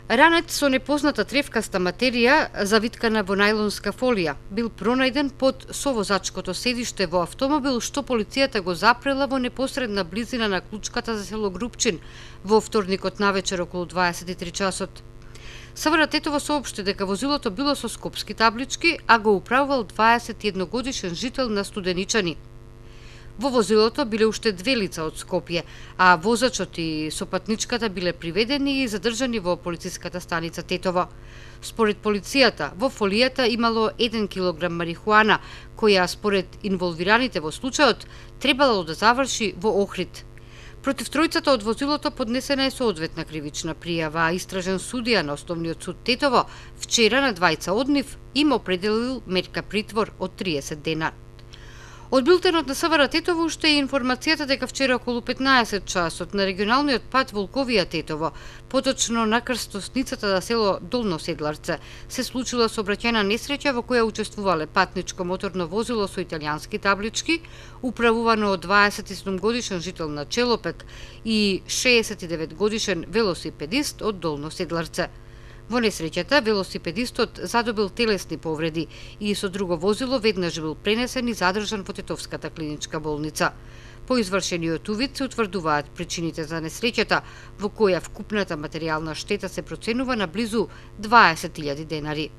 Ранет со непозната тревкаста материја, завиткана во најлонска фолија, бил пронајден под совозачкото седиште во автомобил што полицијата го запрела во непосредна близина на клучката за село Групчин во вторникот навечер околу 23 часот. СВР Тетово соопшти дека возилото било со скопски таблички, а го управувал 21 годишен жител на Студеничани. Во возилото биле уште две лица од Скопје, а возачот и сопатничката биле приведени и задржани во полициската станица Тетово. Според полицијата, во фолијата имало 1 килограм марихуана, која според инволвираните во случајот требало да заврши во Охрид. Против тројцата од возилото поднесена е соодветна кривична пријава, а истражен судија на Основниот суд Тетово вчера на двајца од нив им определил мерка притвор од 30 дена. Од билтенот на СВР Тетово уште е информацијата дека вчера околу 15 часот на регионалниот пат Волковија Тетово, поточно на крстосницата за село Долно Седларце, се случила сообраќајна несреќа во која учествувале патничко моторно возило со италијански таблички, управувано од 27 годишен жител на Челопек и 69 годишен велосипедист од Долно Седларце. Во несреќата, велосипедистот задобил телесни повреди и со друго возило веднаш бил пренесен и задржан во Тетовската клиничка болница. По извршениот увид се утврдуваат причините за несреќата, во која вкупната материјална штета се проценува на близу 20.000 денари.